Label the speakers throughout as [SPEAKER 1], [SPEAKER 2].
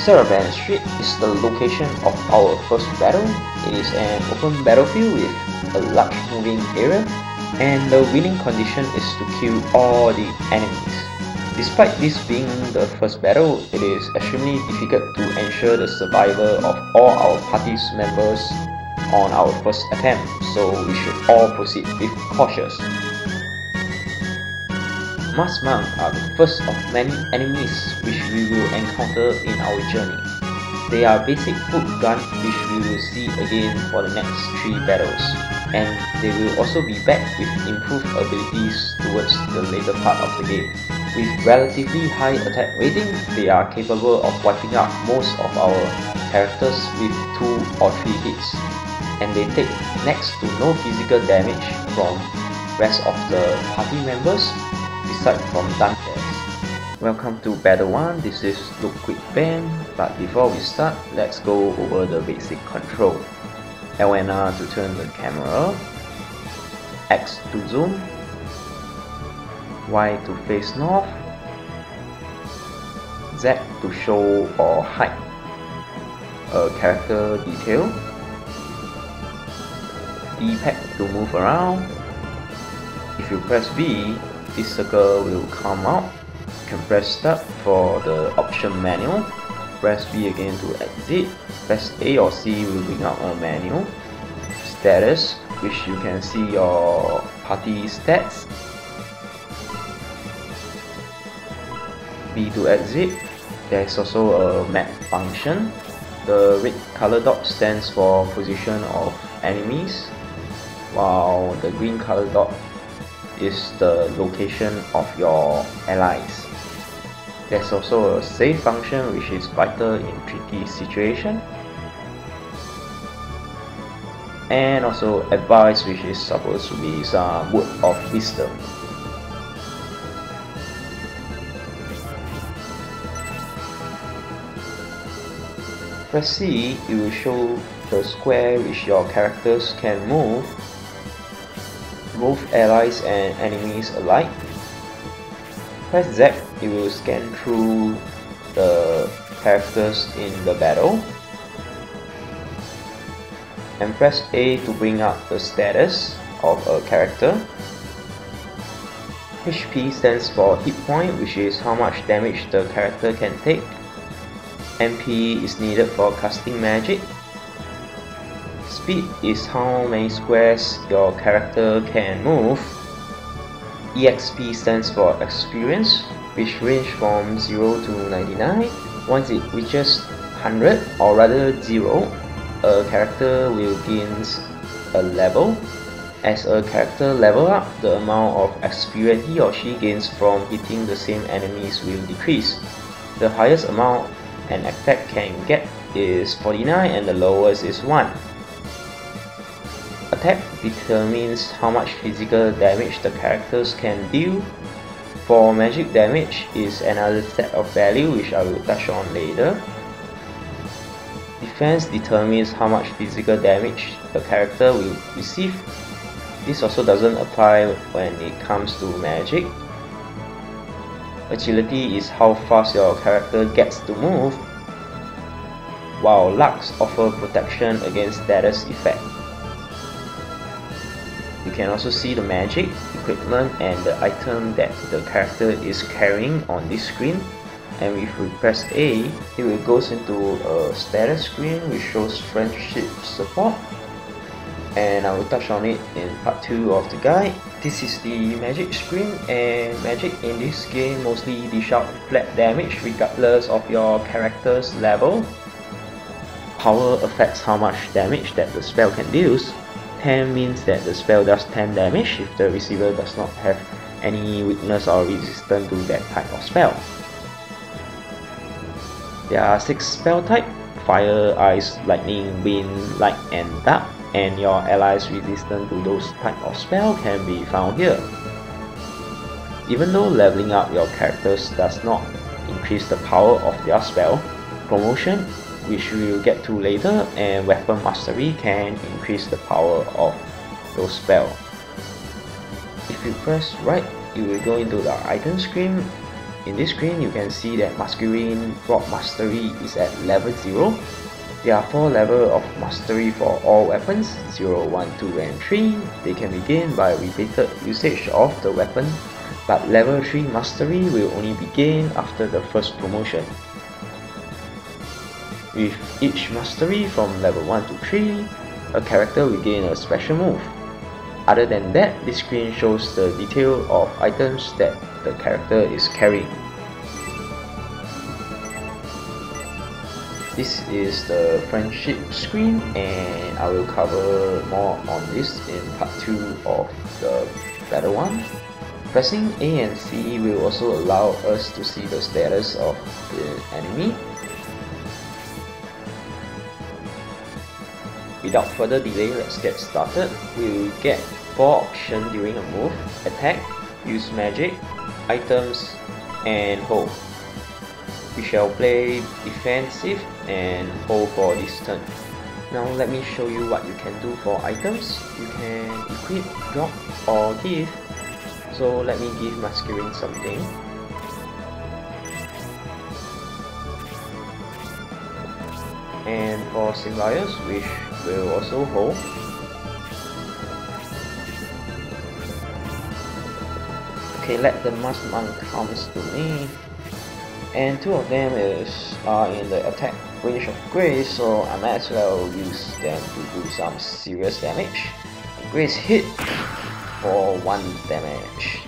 [SPEAKER 1] Caravan Street is the location of our first battle. It is an open battlefield with a large moving area, and the winning condition is to kill all the enemies. Despite this being the first battle, it is extremely difficult to ensure the survival of all our party's members on our first attempt, so we should all proceed with cautious. Masked monks are the first of many enemies which we will encounter in our journey. They are basic foot gun which we will see again for the next 3 battles, and they will also be back with improved abilities towards the later part of the game. With relatively high attack rating, they are capable of wiping out most of our characters with 2 or 3 hits, and they take next to no physical damage from rest of the party members aside from done tests. Welcome to Battle 1, this is Look Quick Band, but before we start, let's go over the basic control. L and R to turn the camera, X to zoom, Y to face north, Z to show or hide a character detail, D-pad to move around. If you press B, this circle will come out. You can press start for the option menu, press B again to exit, press A or C will bring out a menu, status, which you can see your party stats, B to exit. There is also a map function. The red color dot stands for position of enemies, while the green color dot is the location of your allies. There's also a save function which is vital in tricky situation, and also advice which is supposed to be some word of wisdom. Press C, it will show the square which your characters can move, both allies and enemies alike. Press Z, it will scan through the characters in the battle. And press A to bring up the status of a character. HP stands for hit point, which is how much damage the character can take. MP is needed for casting magic. Speed is how many squares your character can move. EXP stands for experience, which range from 0 to 99. Once it reaches 100, or rather 0, a character will gain a level. As a character level up, the amount of experience he or she gains from hitting the same enemies will decrease. The highest amount an attack can get is 49 and the lowest is 1. Attack determines how much physical damage the characters can deal. For magic damage is another set of value which I will touch on later. Defense determines how much physical damage the character will receive. This also doesn't apply when it comes to magic. Agility is how fast your character gets to move, while lucks offer protection against status effect. You can also see the magic, equipment and the item that the character is carrying on this screen, and if we press A, it will go into a status screen which shows friendship support, and I will touch on it in part 2 of the guide. This is the magic screen, and magic in this game mostly dish out flat damage regardless of your character's level. Power affects how much damage that the spell can deal. 10 means that the spell does 10 damage if the receiver does not have any weakness or resistance to that type of spell. There are 6 spell types: fire, ice, lightning, wind, light and dark, and your allies resistant to those type of spell can be found here. Even though leveling up your characters does not increase the power of their spell, promotion, which we will get to later, and weapon mastery can increase the power of those spells. If you press right, you will go into the item screen, In this screen, you can see that Masquerade Rock Mastery is at level 0. There are 4 levels of mastery for all weapons, 0, 1, 2 and 3. They can be gained by repeated usage of the weapon, but level 3 mastery will only be gained after the first promotion. With each mastery from level 1 to 3, a character will gain a special move. Other than that, this screen shows the detail of items that the character is carrying. This is the friendship screen, and I will cover more on this in part 2 of the battle 1. Pressing A and C will also allow us to see the status of the enemy. Without further delay, let's get started. We will get 4 options during a move: attack, use magic, items, and hold. We shall play defensive and hold for this turn. Now let me show you what you can do for items. You can equip, drop, or give. So let me give Masquerade something. And for Symbiotes, which will also hold. Okay, let the Mask Monk comes to me. And 2 of them are in the attack range of Grace, so I might as well use them to do some serious damage. Grace hit for 1 damage.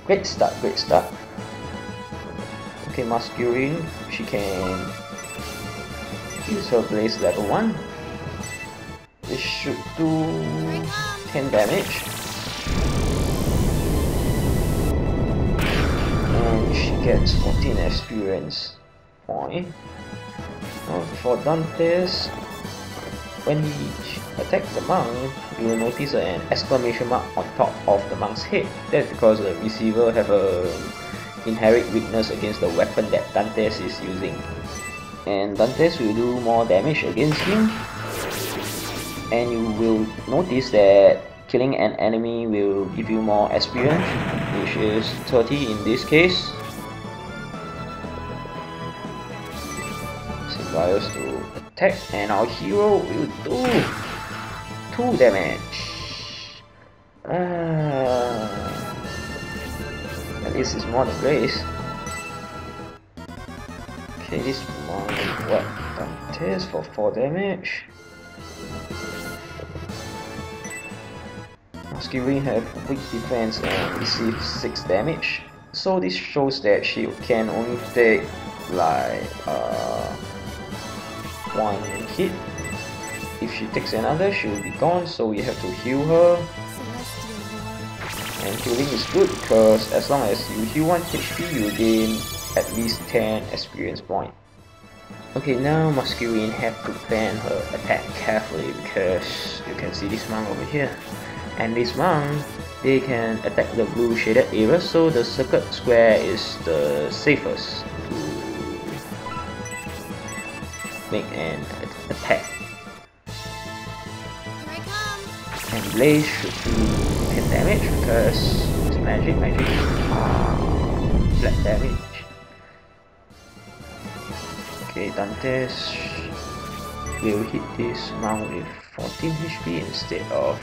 [SPEAKER 1] Great start, great start. Okay, Masquerade, she can use her Blaze level 1. This should do 10 damage. She gets 14 experience point. Now for Dantes, when he attacks the monk, you will notice an exclamation mark on top of the monk's head. That's because the receiver have a inherent weakness against the weapon that Dantes is using. And Dantes will do more damage against him. And you will notice that killing an enemy will give you more experience, which is 30 in this case. Symbiotes to attack, and our hero will do 2 damage. At least it's more than Grace. Okay, this one Dantes for 4 damage. Masquerade have weak defense and receive 6 damage. So this shows that she can only take like 1 hit. If she takes another, she will be gone, so we have to heal her. And healing is good because as long as you heal 1 HP, you gain at least 10 experience point. Okay, now Masquerade have to plan her attack carefully because you can see this monk over here. And this monk, they can attack the blue shaded area, so the circuit square is the safest to make an attack. And Blaze should do 10 damage because it's magic. Flat damage. Okay, Dantes will hit this monk with 14 HP instead of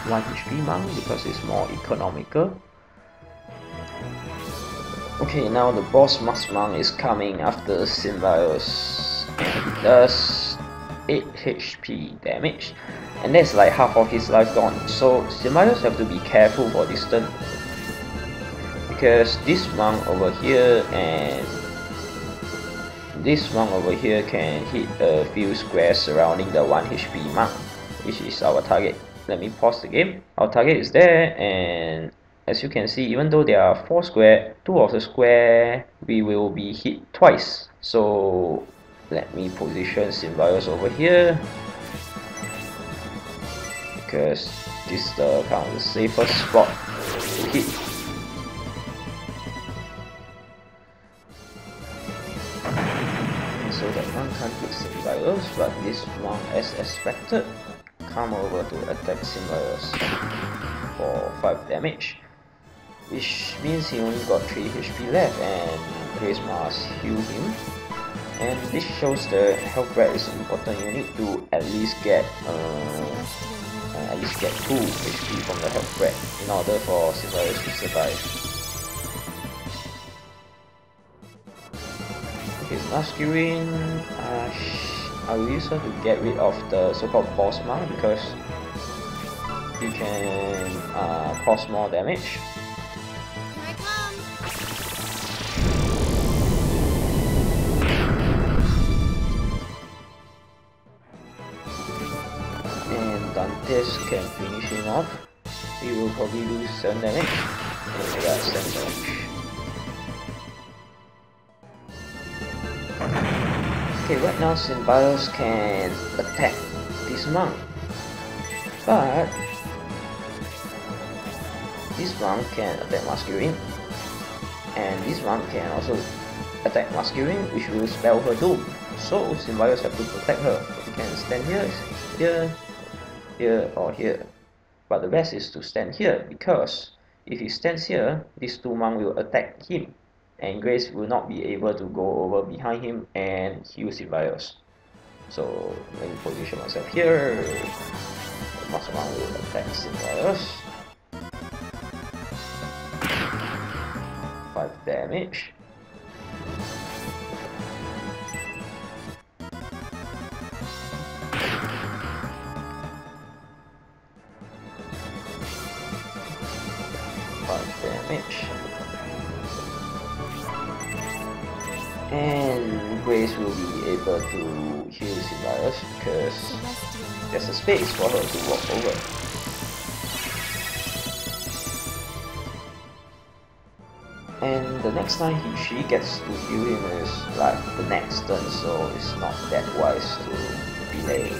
[SPEAKER 1] 1 HP monk because it's more economical. Okay, now the boss Mask Monk is coming after Symbiotes, and he does 8 HP damage, and that's like half of his life gone. So Symbiotes have to be careful for this turn because this monk over here and this monk over here can hit a few squares surrounding the 1 HP monk, which is our target. Let me pause the game. Our target is there, and as you can see, even though there are 4 squares, 2 of the square we will be hit twice. So let me position Symbiotes over here because this is the kind of the safest spot to hit. So that one can't hit Symbiotes, but this one, as expected, come over to attack Symbiotes for 5 damage. which means he only got 3 HP left, and Grace must heal him. And this shows the health red is important. You need to at least get 2 HP from the health red in order for survivors to survive. Okay, masculine. I will use her to get rid of the so-called Bulzome because he can cause more damage.
[SPEAKER 2] Here I come.
[SPEAKER 1] And Dantes can finish him off. He will probably lose 7 damage. And yeah, 7 damage. Okay, right now Symbiotes can attack this monk, but this monk can attack masculine, and this monk can also attack masculine, which will spell her doom. So Symbiotes have to protect her. He can stand here, here, or here. But the best is to stand here, because if he stands here, these 2 monks will attack him, and Grace will not be able to go over behind him and heal Symbiotes. So let me position myself here. The Master Monk will attack Symbiotes. 5 damage. And Grace will be able to heal Symbiotes because there's a space for her to walk over. And the next time she gets to heal him is like the next turn, so it's not that wise to delay.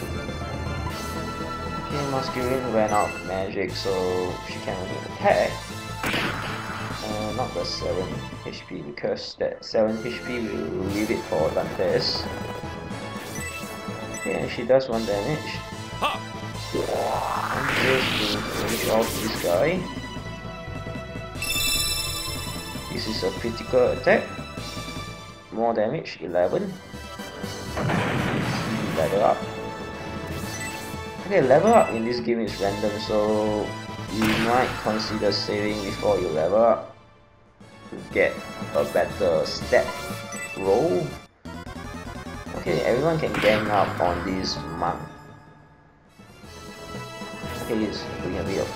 [SPEAKER 1] Okay, masculine ran out of magic, so she can only attack. Not the 7 HP, because that 7 HP will leave it for Dantes. Okay, and she does 1 damage. Dantes will finish off this guy. This is a critical attack. More damage, 11. Level up. Okay, level up in this game is random, so you might consider saving before you level up to get a better stat roll. Okay, everyone can gang up on this monk. Okay, he's doing a bit of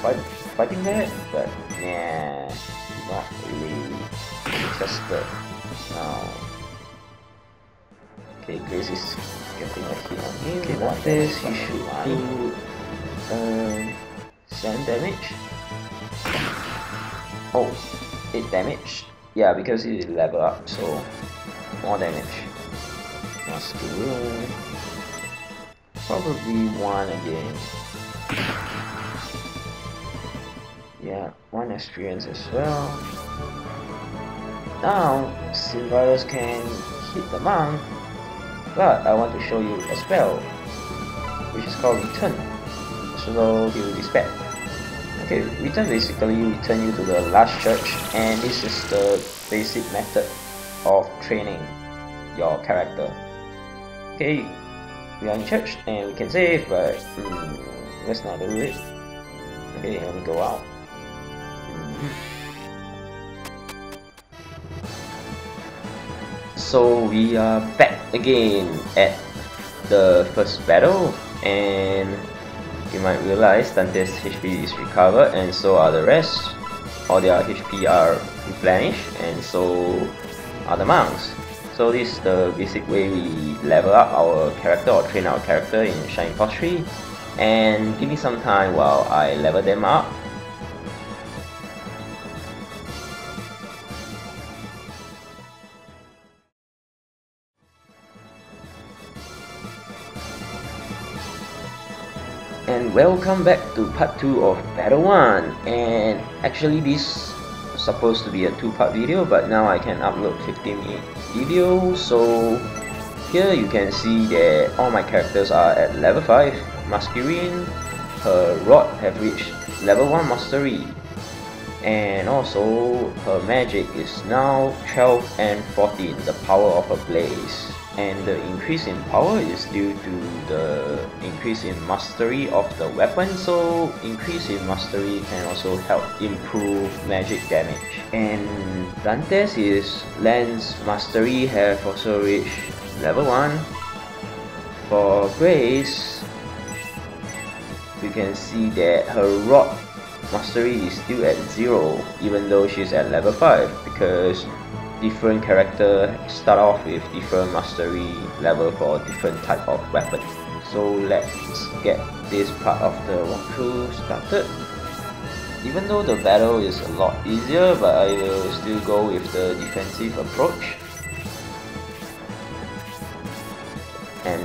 [SPEAKER 1] fighting there, but nah, not really interested now. Okay, Grace is getting a hit on him. Okay, what this he should do 7 damage. Oh, 8 damage. Yeah, because he level up, so more damage. Masculine. Probably 1 again. Yeah, 1 experience as well. Now, Symbiotes can hit the monk, but I want to show you a spell, which is called Return. So he will be spared. Okay, Return basically return you to the last church, and this is the basic method of training your character. Okay, we are in church and we can save, but let's not do it. Okay, let me go out. So we are back again at the first battle, and you might realize Dante's HP is recovered, and so are the rest. All their HP are replenished, and so are the monks. So this is the basic way we level up our character or train our character in Shine Force 3. And give me some time while I level them up. And welcome back to part 2 of Battle 1. And actually this was supposed to be a 2-part video, but now I can upload 15-minute video. So here you can see that all my characters are at level 5. Masculine, her rod have reached level 1 mastery. And also her magic is now 12 and 14, the power of a blaze. And the increase in power is due to the increase in mastery of the weapon, so increase in mastery can also help improve magic damage. And Dante's is lance mastery have also reached level 1. For Grace, you can see that her rod mastery is still at 0 even though she's at level 5, because different characters start off with different mastery level for different type of weapon. So let's get this part of the walkthrough started. Even though the battle is a lot easier, but I will still go with the defensive approach. And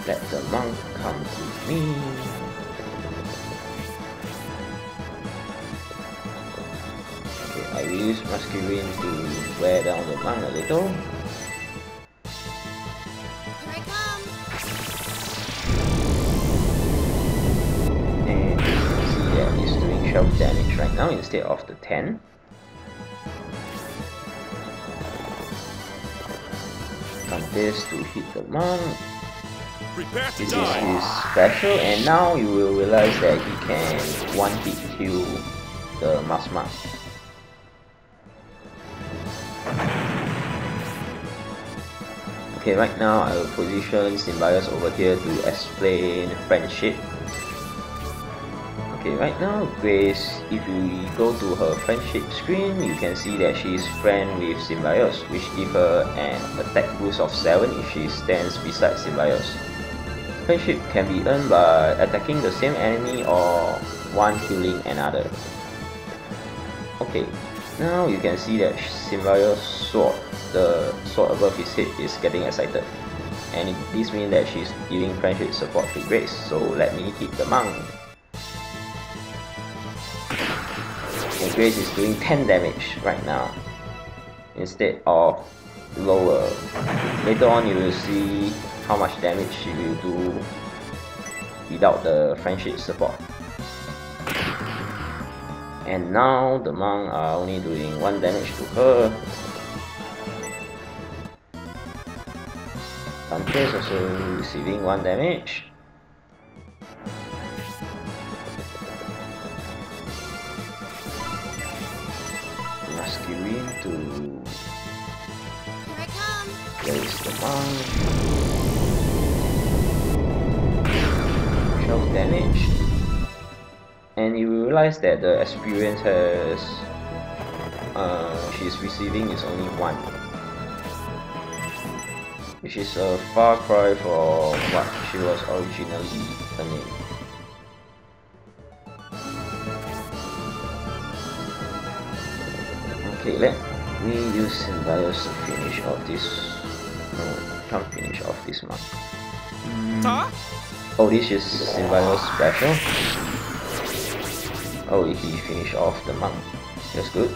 [SPEAKER 1] let the monk come to me. I will use masculine to wear down the monk a little.
[SPEAKER 2] Here I come.
[SPEAKER 1] And you can see that he's doing 12 damage right now instead of the 10. This to hit the monk. This is his special, and now you will realize that he can one-hit kill the mask monk. Okay, right now I will position Symbiotes over here to explain friendship. Okay, right now Grace, if you go to her friendship screen, you can see that she is friend with Symbiotes, which give her an attack boost of 7 if she stands beside Symbiotes. Friendship can be earned by attacking the same enemy or one killing another. Okay, now you can see that Symbiotes' sword, the sword above his head, is getting excited. And this means that she's giving friendship support to Grace, so let me hit the monk. And Grace is doing 10 damage right now instead of lower. Later on you will see how much damage she will do without the friendship support. And now the monk are only doing 1 damage to her. Dante is also receiving 1 damage. Masculine to
[SPEAKER 2] Here I come.
[SPEAKER 1] place the monk. 12 damage. And you will realize that the experience has she's receiving is only 1, which is a far cry for what she was originally earning. Okay, let me use Symbiotes to finish off this. No, can't finish off this monk. Oh, this is Symbiotes special. Oh, he finished off the monk. That's good.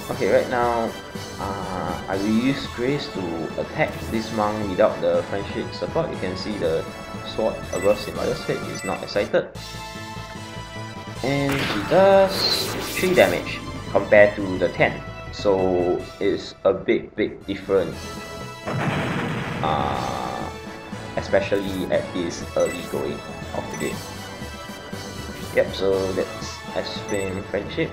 [SPEAKER 1] Okay, right now, I will use Grace to attack this monk without the friendship support. You can see the sword above Symbiotes' head is not excited. And she does 3 damage compared to the 10. So it's a big difference. Especially at this early going of the game. Yep, so let's explain friendship.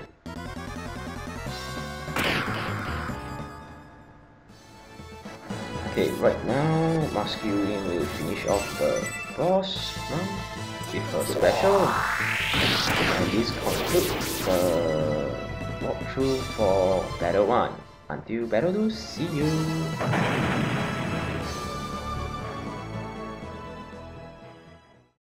[SPEAKER 1] Okay, right now Masculine will finish off the boss with her special. And this concludes the walkthrough for Battle 1. Until Battle 2, see you!